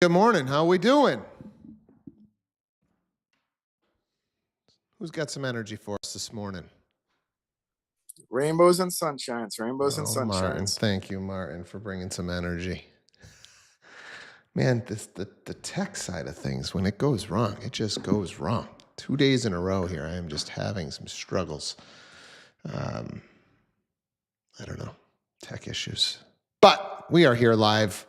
Good morning. How we doing? Who's got some energy for us this morning? Rainbows and sunshines, rainbows and Martin. sunshines. Thank you, Martin, for bringing some energy. Man, the tech side of things, when it goes wrong, it just goes wrong. 2 days in a row here, I am just having some struggles. I don't know, tech issues. But we are here live.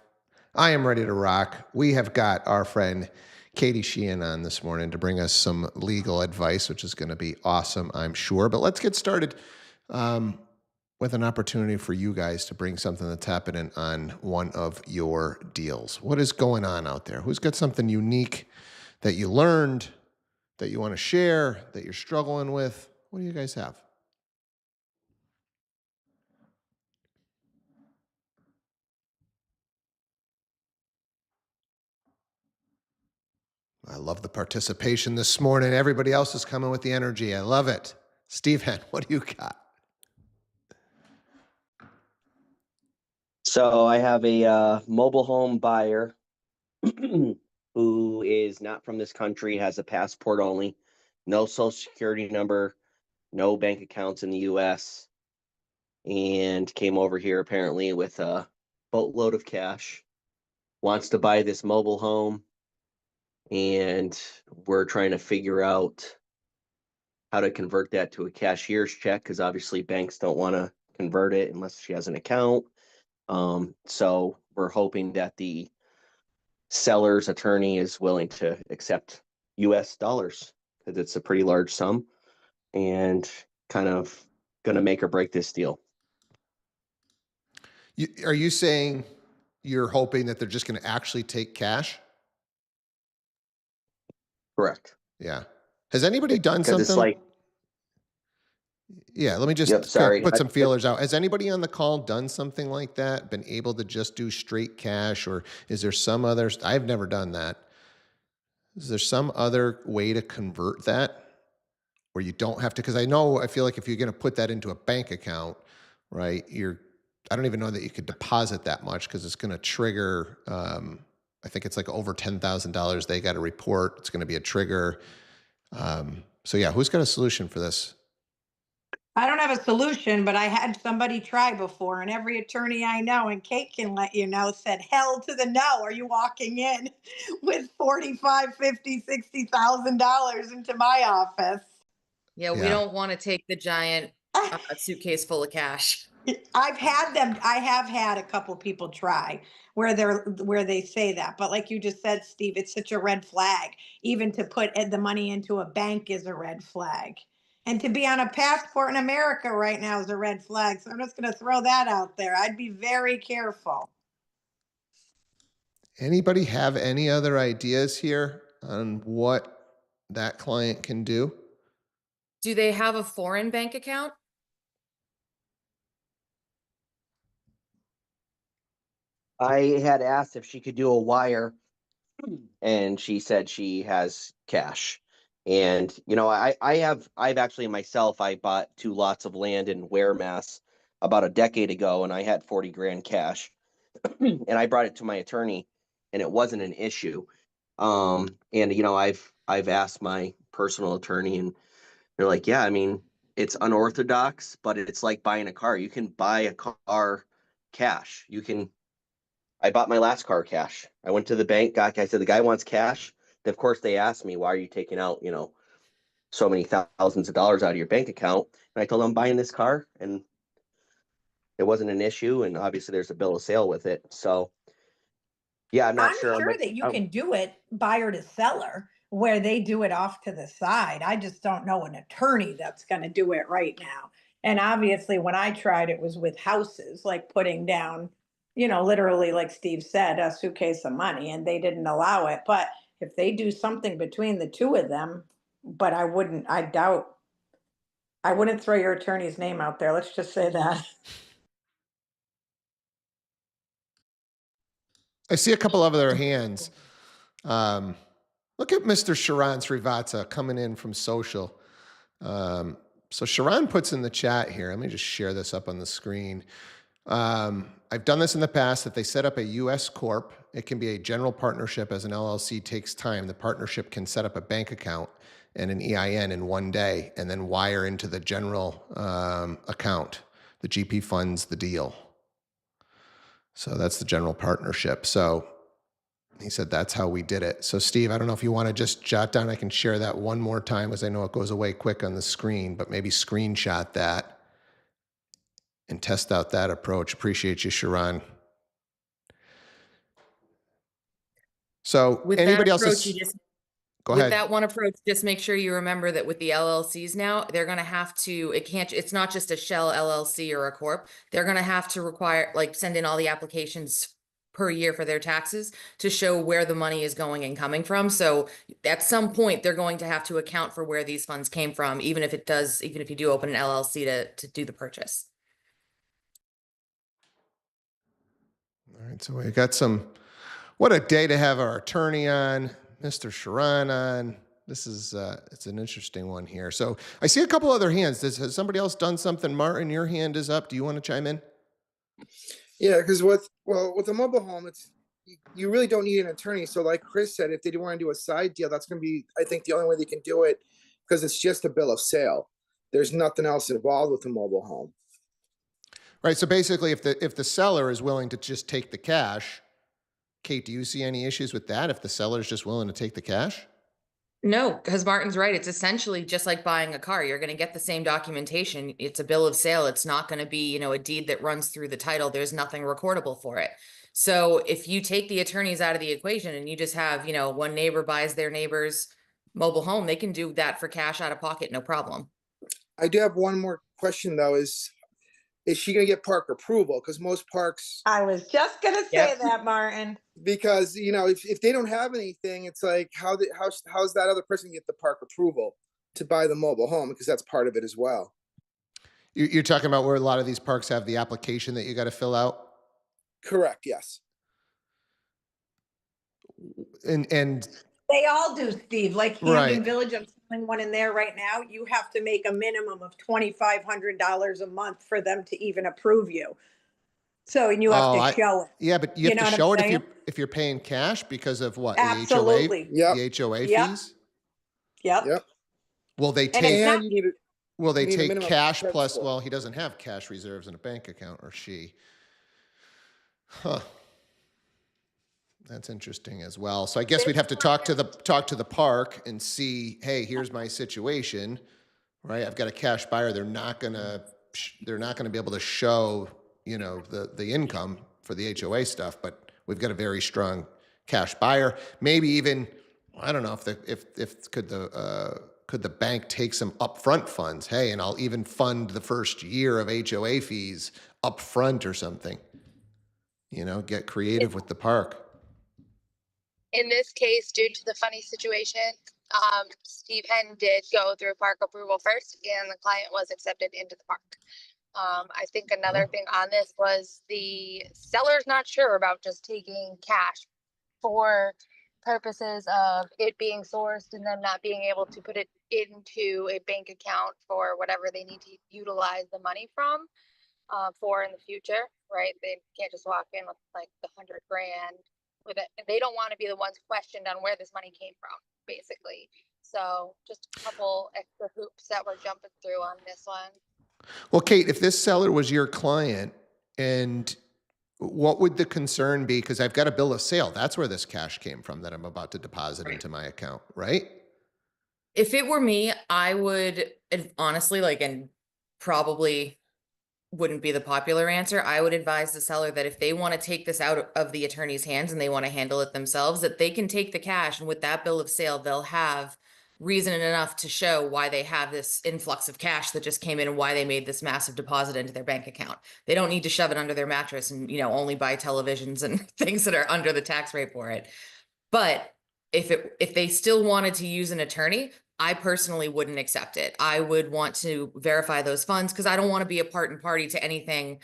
I am ready to rock. We have got our friend Katie Sheehan on this morning to bring us some legal advice, which is going to be awesome, I'm sure. But let's get started with an opportunity for you guys to bring something that's happening on one of your deals. What is going on out there? Who's got something unique that you learned, that you want to share, that you're struggling with? What do you guys have? I love the participation this morning. Everybody else is coming with the energy. I love it. Stephen, what do you got? So I have a mobile home buyer who is not from this country, has a passport only, no social security number, no bank accounts in the US, and came over here apparently with a boatload of cash, wants to buy this mobile home, and we're trying to figure out how to convert that to a cashier's check because obviously banks don't want to convert it unless she has an account. So we're hoping that the seller's attorney is willing to accept US dollars because it's a pretty large sum and kind of going to make or break this deal. Are you saying you're hoping that they're just going to actually take cash? Correct. Yeah. Has anybody done Because something? it's like, yeah, let me just sorry. put some feelers out. Has anybody on the call done something like that? Been able to just do straight cash, or is there some other? I've never done that. Is there some other way to convert that where you don't have to? Because I feel like if you're going to put that into a bank account, right? I don't even know that you could deposit that much because it's going to trigger. I think it's like over $10,000. They got to report. It's going to be a trigger. So yeah, who's got a solution for this? I don't have a solution, but I had somebody try before, and every attorney I know, and Kate can let you know, said, hell to the no. Are you walking in with $45, $50, $60,000 into my office? Yeah, we don't want to take the giant suitcase full of cash. I have had a couple people try where they say that, but like you just said, Steve, it's such a red flag. Even to put the money into a bank is a red flag. And to be on a passport in America right now is a red flag. So I'm just going to throw that out there. I'd be very careful. Anybody have any other ideas here on what that client can do? Do they have a foreign bank account? I had asked if she could do a wire, and she said she has cash. And I've actually myself, I bought 2 lots of land in Ware, Mass, about a decade ago, and I had 40 grand cash, and I brought it to my attorney, and it wasn't an issue. And I've asked my personal attorney, and they're like, yeah, I mean, it's unorthodox, but it's like buying a car. You can buy a car cash. I bought my last car cash. I went to the bank, I said, the guy wants cash. Of course, they asked me, why are you taking out, so many thousands of dollars out of your bank account? And I told them I'm buying this car, and it wasn't an issue. And obviously there's a bill of sale with it. So yeah, I'm sure that you can do it buyer to seller where they do it off to the side. I just don't know an attorney that's going to do it right now. And obviously, when I tried, it was with houses, like putting down, literally, like Steve said, a suitcase of money, and they didn't allow it. But if they do something between the two of them, but I wouldn't throw your attorney's name out there. Let's just say that. I see a couple of other hands. Look at Mr. Sharon Srivatsa coming in from social. So Sharon puts in the chat here. Let me just share this up on the screen. I've done this in the past. If they set up a U.S. corp, it can be a general partnership. As an LLC takes time. The partnership can set up a bank account and an EIN in one day, and then wire into the general account. The GP funds the deal. So that's the general partnership. So he said that's how we did it. So Steve, I don't know if you want to just jot down. I can share that one more time, as I know it goes away quick on the screen, but maybe screenshot that and test out that approach. Appreciate you, Sharon. So With anybody that else? approach, you just Go with ahead. that one approach, just make sure you remember that with the LLCs now, they're going to have to, it's not just a shell LLC or a corp. They're going to have to require, like, send in all the applications per year for their taxes to show where the money is going and coming from. So at some point, they're going to have to account for where these funds came from, even if you do open an LLC to do the purchase. All right, so we got what a day to have our attorney on, Mr. Sharon on. This is, it's an interesting one here. So I see a couple other hands. Has somebody else done something? Martin, your hand is up. Do you want to chime in? Yeah, because with a mobile home, you really don't need an attorney. So like Chris said, if they do want to do a side deal, that's going to be, I think, the only way they can do it, because it's just a bill of sale. There's nothing else involved with a mobile home. Right. So basically, if the seller is willing to just take the cash, Kate, do you see any issues with that? If the seller is just willing to take the cash? No, because Martin's right. It's essentially just like buying a car. You're going to get the same documentation. It's a bill of sale. It's not going to be, a deed that runs through the title. There's nothing recordable for it. So if you take the attorneys out of the equation and you just have, one neighbor buys their neighbor's mobile home, they can do that for cash out of pocket, no problem. I do have one more question though, is she going to get park approval? Because most parks, I was just gonna say that, Martin. because if they don't have anything, it's like how's that other person get the park approval to buy the mobile home? Because that's part of it as well. You're talking about where a lot of these parks have the application that you got to fill out? Correct. Yes. And They all do, Steve. Like Camden Right. Village, I'm selling one in there right now. You have to make a minimum of $2,500 a month for them to even approve you. So, and you have to show it. Yeah, but you have know to what show I'm it saying? if you're paying cash because of what? Absolutely. Yep. The HOA Yep. fees? Yep. Yep. Will they And take it's not- And you need will they need a take minimum cash credit plus score. well, he doesn't have cash reserves in a bank account, or she. Huh. That's interesting as well. So I guess we'd have to talk to the park and see, hey, here's my situation, right? I've got a cash buyer. They're not gonna be able to show, the income for the HOA stuff, but we've got a very strong cash buyer. Maybe even, I don't know if could the bank take some upfront funds? Hey, and I'll even fund the first year of HOA fees upfront or something. Get creative with the park. In this case, due to the funny situation, Steve Henn did go through park approval first, and the client was accepted into the park. I think another thing on this was the seller's not sure about just taking cash for purposes of it being sourced and then not being able to put it into a bank account for whatever they need to utilize the money from for in the future, right? They can't just walk in with like the $100,000 with it. They don't want to be the ones questioned on where this money came from, basically. So just a couple extra hoops that we're jumping through on this one. Well, Kate, if this seller was your client, and what would the concern be? Because I've got a bill of sale. That's where this cash came from that I'm about to deposit into my account, right? If it were me, I would honestly, and probably wouldn't be the popular answer, I would advise the seller that if they want to take this out of the attorney's hands and they want to handle it themselves, that they can take the cash, and with that bill of sale, they'll have reason enough to show why they have this influx of cash that just came in and why they made this massive deposit into their bank account. They don't need to shove it under their mattress and, only buy televisions and things that are under the tax rate for it. But if they still wanted to use an attorney, I personally wouldn't accept it. I would want to verify those funds because I don't want to be a part and party to anything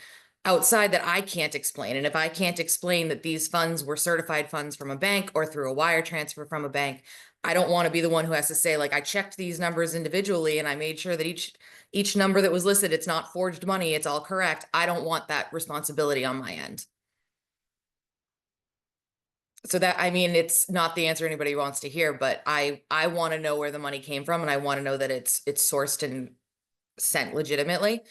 outside that I can't explain. And if I can't explain that these funds were certified funds from a bank or through a wire transfer from a bank, I don't want to be the one who has to say, like, I checked these numbers individually and I made sure that each number that was listed, it's not forged money, it's all correct. I don't want that responsibility on my end. So that, I mean, it's not the answer anybody wants to hear, but I want to know where the money came from, and I want to know that it's sourced and sent legitimately.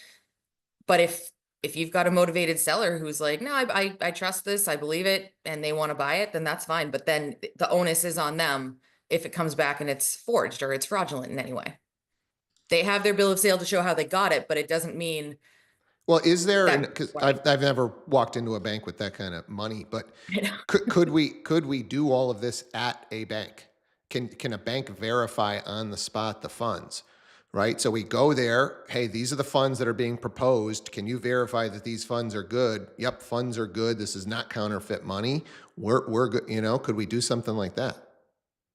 But if you've got a motivated seller who's like, no, I trust this, I believe it, and they want to buy it, then that's fine. But then the onus is on them if it comes back and it's forged or it's fraudulent in any way. They have their bill of sale to show how they got it, but it doesn't mean Well, is there, that. because I've never walked into a bank with that kind of money, but You know? could we do all of this at a bank? Can a bank verify on the spot the funds? Right? So we go there, hey, these are the funds that are being proposed. Can you verify that these funds are good? Yep, funds are good. This is not counterfeit money. We're good, you know, could we do something like that?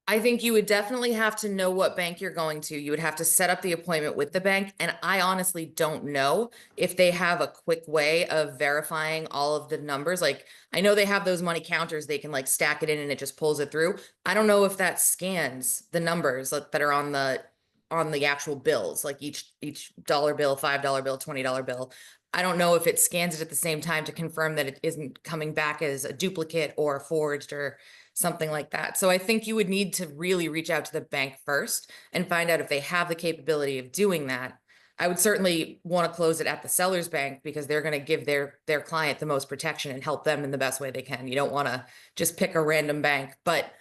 I think you would definitely have to know what bank you're going to. You would have to set up the appointment with the bank. And I honestly don't know if they have a quick way of verifying all of the numbers. Like, I know they have those money counters, they can like stack it in and it just pulls it through. I don't know if that scans the numbers that are on the actual bills, like each dollar bill, $5 bill, $20 bill. I don't know if it scans it at the same time to confirm that it isn't coming back as a duplicate or forged or something like that. So I think you would need to really reach out to the bank first and find out if they have the capability of doing that. I would certainly want to close it at the seller's bank because they're going to give their client the most protection and help them in the best way they can. You don't want to just pick a random bank, but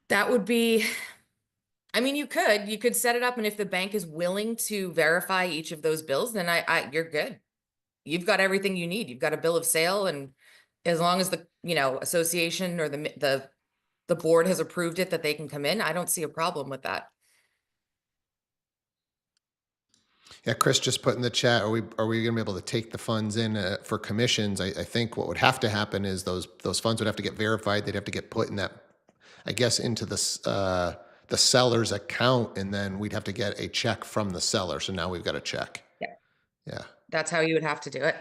that would be, I mean, you could set it up, and if the bank is willing to verify each of those bills, then you're good. You've got everything you need. You've got a bill of sale, and as long as the, association or the board has approved it that they can come in, I don't see a problem with that. Yeah, Chris just put in the chat, are we going to be able to take the funds in for commissions? I think what would have to happen is those funds would have to get verified. They'd have to get put in that, I guess, into the seller's account, and then we'd have to get a check from the seller. So now we've got a check. Yeah. Yeah. That's how you would have to do it.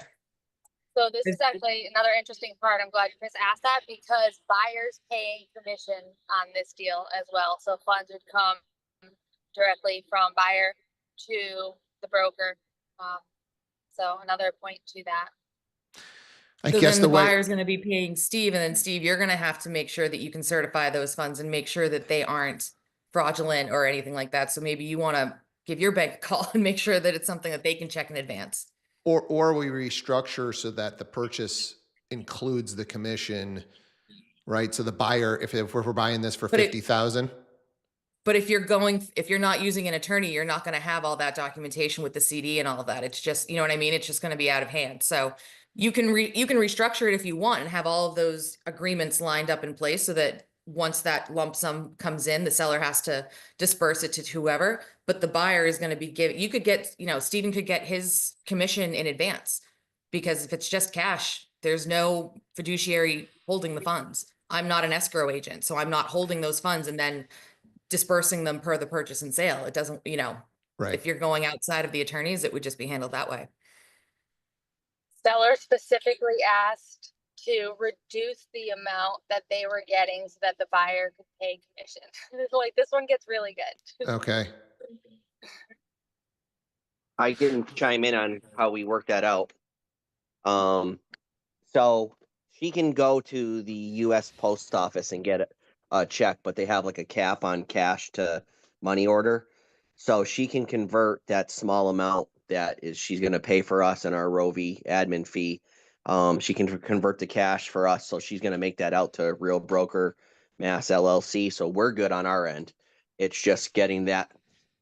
So this is actually another interesting part. I'm glad Chris asked that because buyers paying commission on this deal as well. So funds would come directly from buyer to the broker. So another point to that. I So guess then the way buyer is going to be paying Steve, and then Steve, you're going to have to make sure that you can certify those funds and make sure that they aren't fraudulent or anything like that. So maybe you want to give your bank a call and make sure that it's something that they can check in advance. or we restructure so that the purchase includes the commission, right? So the buyer, if we're buying this for 50,000. But if you're not using an attorney, you're not going to have all that documentation with the CD and all of that. It's just, you know what I mean? It's just going to be out of hand. So you can restructure it if you want and have all of those agreements lined up in place so that once that lump sum comes in, the seller has to disperse it to whoever, but the buyer is going to be you could get, Stephen could get his commission in advance, because if it's just cash, there's no fiduciary holding the funds. I'm not an escrow agent, so I'm not holding those funds and then dispersing them per the purchase and sale. It doesn't, Right. If you're going outside of the attorneys, it would just be handled that way. Seller specifically asked to reduce the amount that they were getting so that the buyer could pay commission. Like, this one gets really good. Okay. I can chime in on how we work that out. So she can go to the U.S. Post Office and get a check, but they have like a cap on cash to money order. So she can convert that small amount that is she's going to pay for us and our Rovi admin fee. She can convert the cash for us. So she's going to make that out to Real Broker Mass LLC. So we're good on our end. It's just getting that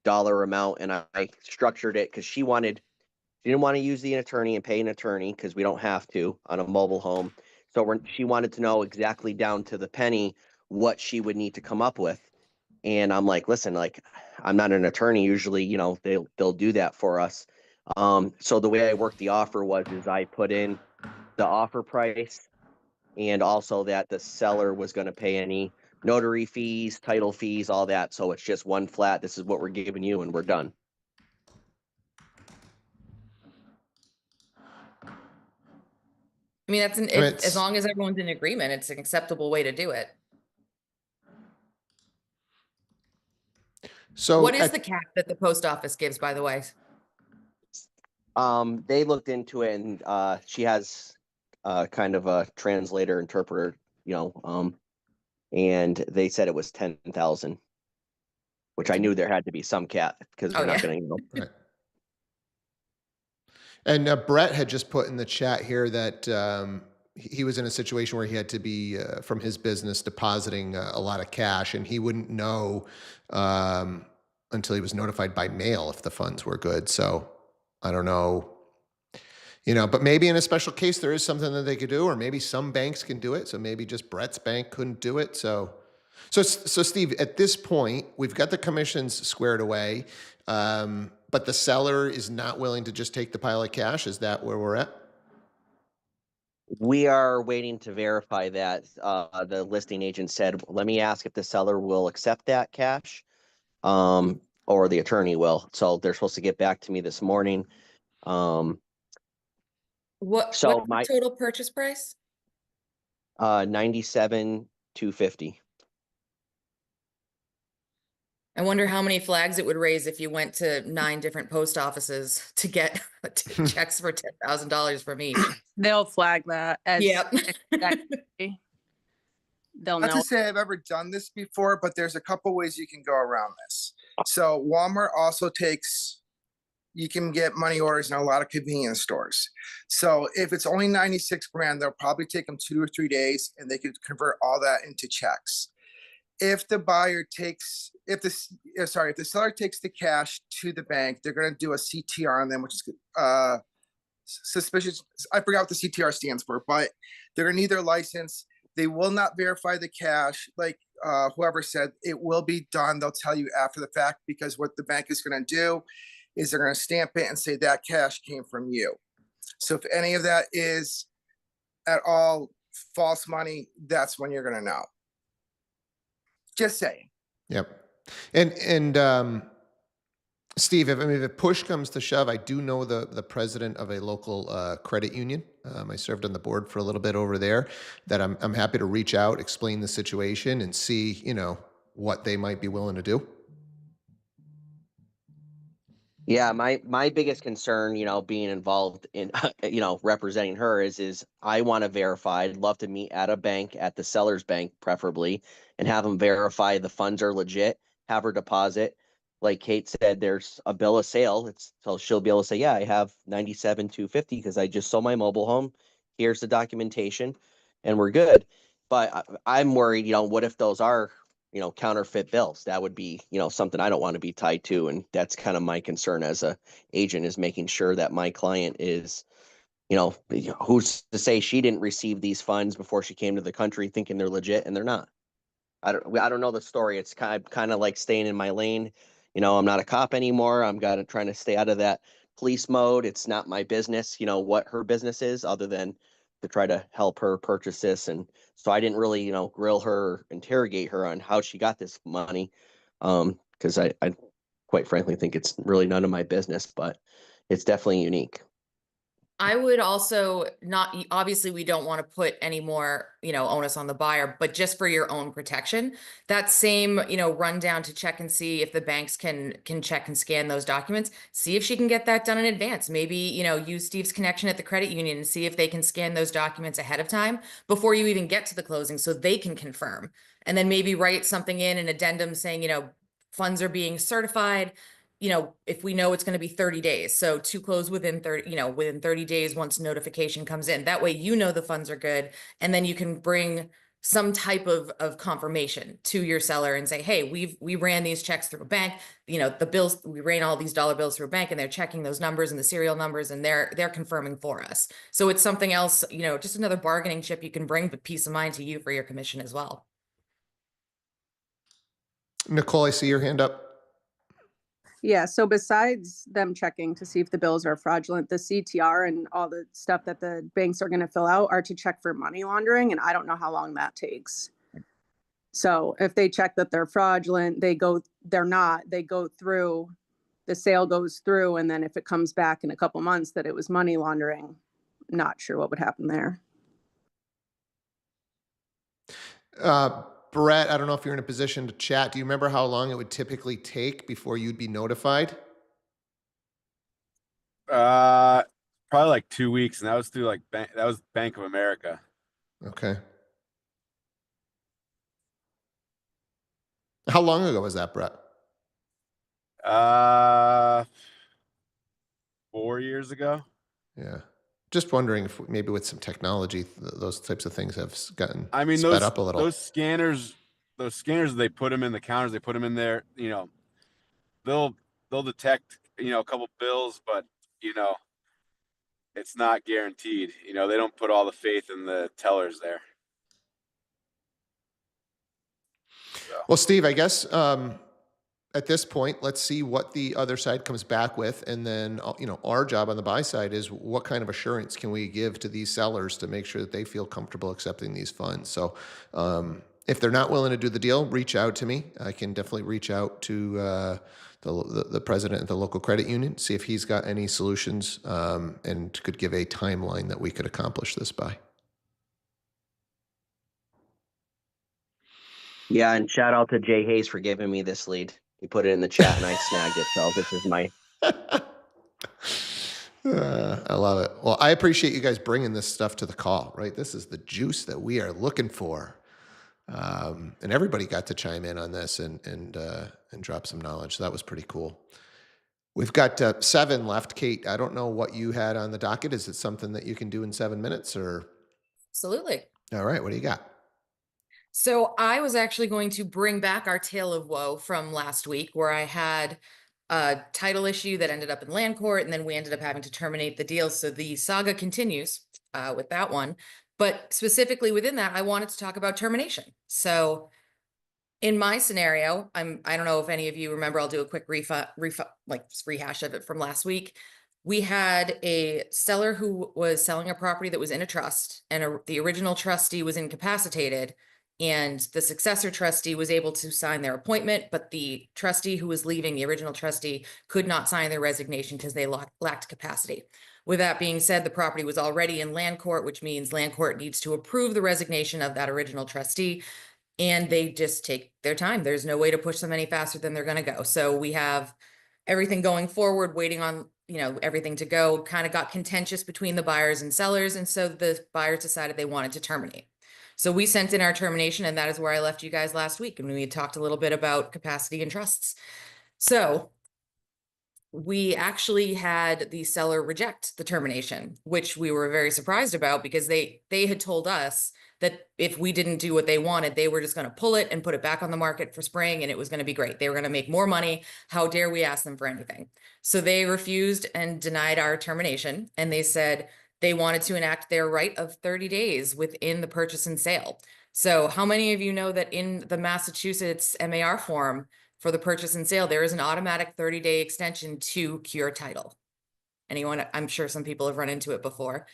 dollar amount. And I structured it because she didn't want to use the attorney and pay an attorney because we don't have to on a mobile home. So she wanted to know exactly down to the penny what she would need to come up with. And I'm like, listen, like, I'm not an attorney. Usually, they'll do that for us. So the way I worked the offer is I put in the offer price and also that the seller was going to pay any notary fees, title fees, all that. So it's just one flat. This is what we're giving you and we're done. I mean, that's I mean, as long as everyone's in agreement, it's an acceptable way to do it. so What is the cap that the post office gives, by the way? They looked into it, and she has kind of a translator interpreter, and they said it was 10,000, which I knew there had to be some cap because Oh, we're not yeah. going to, right. And Brett had just put in the chat here that he was in a situation where he had to be from his business depositing a lot of cash, and he wouldn't know until he was notified by mail if the funds were good. So I don't know, but maybe in a special case there is something that they could do, or maybe some banks can do it. So maybe just Brett's bank couldn't do it. So Steve, at this point, we've got the commissions squared away, but the seller is not willing to just take the pile of cash. Is that where we're at? we are waiting to verify that. The listing agent said, let me ask if the seller will accept that cash, or the attorney will. So they're supposed to get back to me this morning. What's So the total purchase price? 97,250. I wonder how many flags it would raise if you went to 9 different post offices to get checks for $10,000 from each. They'll flag that as Yep. exactly. They'll Not know. to say I've ever done this before, but there's a couple ways you can go around this. So Walmart also you can get money orders in a lot of convenience stores. So if it's only 96 grand, they'll probably take them 2 or 3 days and they could convert all that into checks. If the seller takes the cash to the bank, they're going to do a CTR on them, which is suspicious. I forgot what the CTR stands for, but they're going to need their license. They will not verify the cash. Like whoever said, it will be done. They'll tell you after the fact, because what the bank is going to do is they're going to stamp it and say that cash came from you. So if any of that is at all false money, that's when you're going to know. Just saying. Yep. And Steve, if push comes to shove, I do know the president of a local credit union. I served on the board for a little bit over there. That I'm happy to reach out, explain the situation, and see what they might be willing to do. Yeah, my biggest concern, being involved in, representing her is I want to verify. I'd love to meet at a bank, at the seller's bank, preferably, and have them verify the funds are legit, have her deposit. Like Kate said, there's a bill of sale. So she'll be able to say, yeah, I have 97,250 because I just sold my mobile home. Here's the documentation, and we're good. But I'm worried, what if those are counterfeit bills? That would be, something I don't want to be tied to. And that's kind of my concern as a agent, is making sure that my client is, who's to say she didn't receive these funds before she came to the country thinking they're legit and they're not. I don't know the story. It's kind of like staying in my lane. I'm not a cop anymore. I'm trying to stay out of that police mode. It's not my business, what her business is, other than to try to help her purchase this. And so I didn't really, grill her, or interrogate her on how she got this money. Because I quite frankly think it's really none of my business, but it's definitely unique. I would also not, obviously we don't want to put any more, onus on the buyer, but just for your own protection, that same, rundown to check and see if the banks can check and scan those documents, see if she can get that done in advance. Maybe, use Steve's connection at the credit union and see if they can scan those documents ahead of time before you even get to the closing, so they can confirm. And then maybe write something in an addendum saying, funds are being certified, if we know it's going to be 30 days. So to close within 30 days once notification comes in. That way, the funds are good. And then you can bring some type of confirmation to your seller and say, hey, we ran these checks through a bank, the bills, we ran all these dollar bills through a bank, and they're checking those numbers and the serial numbers, and they're confirming for us. So it's something else, just another bargaining chip you can bring, but peace of mind to you for your commission as well. Nicole, I see your hand up. Yeah, so besides them checking to see if the bills are fraudulent, the CTR and all the stuff that the banks are going to fill out are to check for money laundering, and I don't know how long that takes. So if they check that they're fraudulent, they're not, they go through, the sale goes through, and then if it comes back in a couple months that it was money laundering, not sure what would happen there. Brett, I don't know if you're in a position to chat. Do you remember how long it would typically take before you'd be notified? Probably like 2 weeks, and that was through like that was Bank of America. Okay. How long ago was that, Brett? 4 years ago. Yeah. Just wondering if maybe with some technology, those types of things have gotten I mean, sped up a little. those scanners, they put them in the counters, they put them in there. You know, they'll detect a couple bills, but it's not guaranteed. They don't put all the faith in the tellers there. So. Well, Steve, I guess at this point, let's see what the other side comes back with, and then our job on the buy side is what kind of assurance can we give to these sellers to make sure that they feel comfortable accepting these funds. So, if they're not willing to do the deal, reach out to me. I can definitely reach out to the president of the local credit union, see if he's got any solutions, and could give a timeline that we could accomplish this by. Yeah, and shout out to Jay Hayes for giving me this lead. He put it in the chat and I snagged it. So this is my. I love it. Well, I appreciate you guys bringing this stuff to the call, right? This is the juice that we are looking for. And everybody got to chime in on this and drop some knowledge. So that was pretty cool. We've got 7 left. Kate, I don't know what you had on the docket. Is it something that you can do in 7 minutes or? Absolutely. All right. What do you got? So I was actually going to bring back our tale of woe from last week, where I had a title issue that ended up in land court, and then we ended up having to terminate the deal. So the saga continues with that one. But specifically within that, I wanted to talk about termination. So in my scenario, I don't know if any of you remember, I'll do a quick rehash of it from last week. We had a seller who was selling a property that was in a trust, and the original trustee was incapacitated, and the successor trustee was able to sign their appointment, but the trustee who was leaving, the original trustee, could not sign their resignation because they lacked capacity. With that being said, the property was already in land court, which means land court needs to approve the resignation of that original trustee, and they just take their time. There's no way to push them any faster than they're going to go. So we have everything going forward, waiting on everything to go. Kind of got contentious between the buyers and sellers, and so the buyers decided they wanted to terminate. So we sent in our termination, and that is where I left you guys last week. And we had talked a little bit about capacity and trusts. So we actually had the seller reject the termination, which we were very surprised about, because they had told us that if we didn't do what they wanted, they were just going to pull it and put it back on the market for spring, and it was going to be great. They were going to make more money. How dare we ask them for anything? So they refused and denied our termination, and they said they wanted to enact their right of 30 days within the purchase and sale. So how many of you know that in the Massachusetts MAR form for the purchase and sale, there is an automatic 30-day extension to cure title? Anyone? I'm sure some people have run into it before.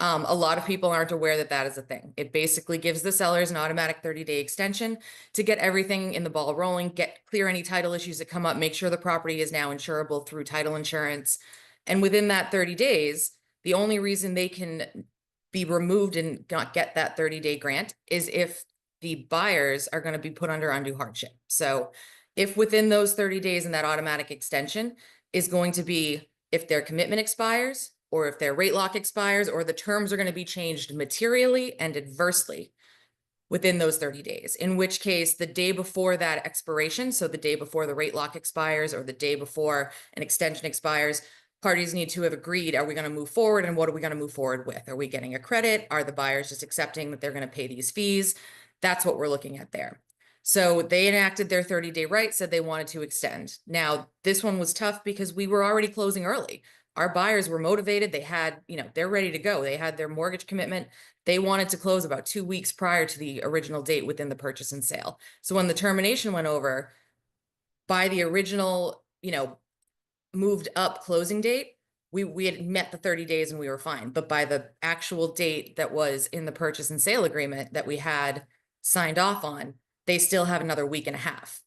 A lot of people aren't aware that that is a thing. It basically gives the sellers an automatic 30-day extension to get everything in the ball rolling, clear any title issues that come up, make sure the property is now insurable through title insurance. And within that 30 days, the only reason they can be removed and not get that 30-day grant is if the buyers are going to be put under undue hardship. So if within those 30 days and that automatic extension is going to be if their commitment expires, or if their rate lock expires, or the terms are going to be changed materially and adversely within those 30 days, in which case the day before that expiration, so the day before the rate lock expires or the day before an extension expires, parties need to have agreed, are we going to move forward, and what are we going to move forward with? Are we getting a credit? Are the buyers just accepting that they're going to pay these fees? That's what we're looking at there. So they enacted their 30-day right, said they wanted to extend. Now, this one was tough because we were already closing early. Our buyers were motivated. They had, they're ready to go. They had their mortgage commitment. They wanted to close about 2 weeks prior to the original date within the purchase and sale. So when the termination went over, by the original, moved up closing date, we had met the 30 days and we were fine. But by the actual date that was in the purchase and sale agreement that we had signed off on, they still have another week and a half.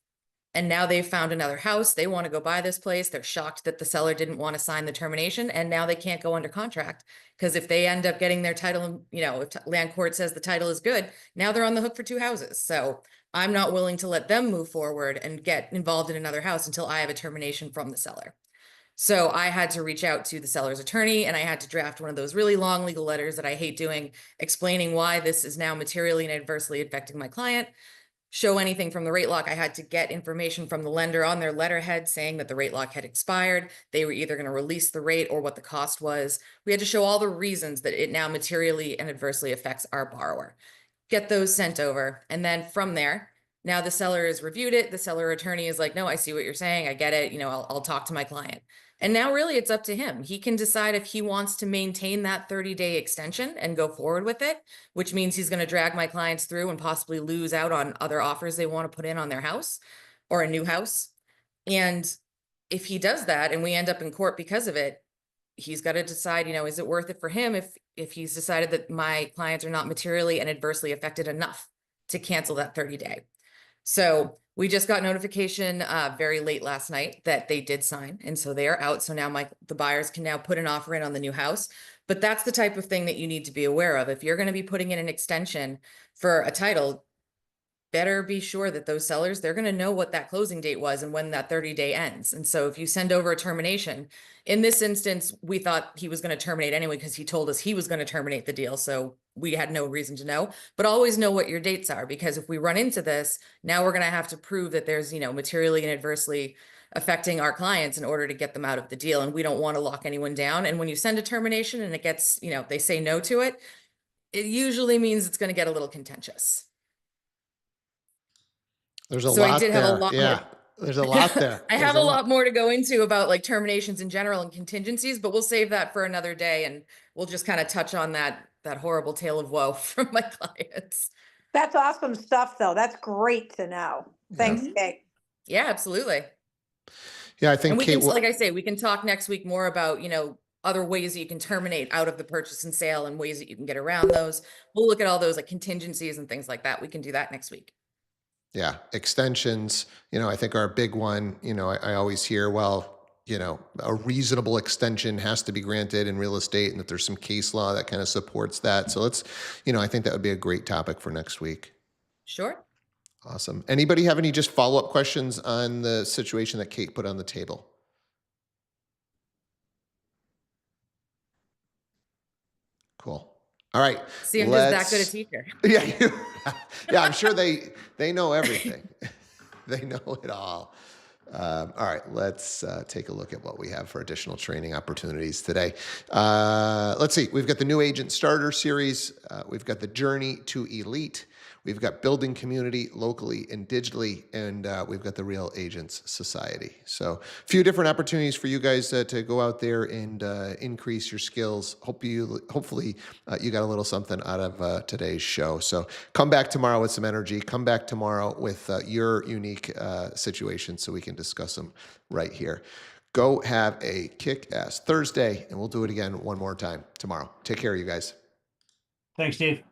And now they've found another house. They want to go buy this place. They're shocked that the seller didn't want to sign the termination. And now they can't go under contract because if they end up getting their title, you know, if land court says the title is good, now they're on the hook for 2 houses. So I'm not willing to let them move forward and get involved in another house until I have a termination from the seller. So I had to reach out to the seller's attorney and I had to draft one of those really long legal letters that I hate doing, explaining why this is now materially and adversely affecting my client. Show anything from the rate lock. I had to get information from the lender on their letterhead saying that the rate lock had expired. They were either going to release the rate or what the cost was. We had to show all the reasons that it now materially and adversely affects our borrower. Get those sent over. And then from there, now the seller has reviewed it. The seller attorney is like, no, I see what you're saying. I get it. You know, I'll talk to my client. And now really it's up to him. He can decide if he wants to maintain that 30-day extension and go forward with it, which means he's going to drag my clients through and possibly lose out on other offers they want to put in on their house or a new house. And if he does that and we end up in court because of it, he's got to decide, you know, is it worth it for him if he's decided that my clients are not materially and adversely affected enough to cancel that 30-day. So we just got notification very late last night that they did sign. And so they are out. So now the buyers can now put an offer in on the new house. But that's the type of thing that you need to be aware of. If you're going to be putting in an extension for a title, better be sure that those sellers, they're going to know what that closing date was and when that 30-day ends. And so if you send over a termination, in this instance, we thought he was going to terminate anyway because he told us he was going to terminate the deal. So we had no reason to know, but always know what your dates are, because if we run into this, now we're going to have to prove that there's, you know, materially and adversely affecting our clients in order to get them out of the deal. And we don't want to lock anyone down. And when you send a termination and it gets, you know, they say no to it, it usually means it's going to get a little contentious. There's a So I lot did have a there. lot Yeah, more. there's a lot there. I There's have a lot more to go into about like terminations in general and contingencies, but we'll save that for another day and we'll just kind of touch on that horrible tale of woe from my clients. That's awesome stuff, though. That's great to know. Thanks, Kate. Yeah, absolutely. Yeah, I think And we Kate. can, like I say, we can talk next week more about, you know, other ways that you can terminate out of the purchase and sale and ways that you can get around those. We'll look at all those like contingencies and things like that. We can do that next week. Yeah, extensions, you know, I think are a big one. You know, I always hear, well, you know, a reasonable extension has to be granted in real estate, and that there's some case law that kind of supports that. So let's, you know, I think that would be a great topic for next week. Sure. Awesome. Anybody have any just follow-up questions on the situation that Kate put on the table? Cool. All right. See, I'm just that good a teacher. Yeah, yeah. I'm sure they know everything. They know it all. All right, let's take a look at what we have for additional training opportunities today. Let's see. We've got the New Agent Starter Series. We've got the Journey to Elite. We've got Building Community locally and digitally, and we've got the Real Agents Society. So a few different opportunities for you guys to go out there and increase your skills. Hopefully you got a little something out of today's show. So come back tomorrow with some energy. Come back tomorrow with your unique situation so we can discuss them right here. Go have a kick-ass Thursday, and we'll do it again one more time tomorrow. Take care, you guys. Thanks, Steve.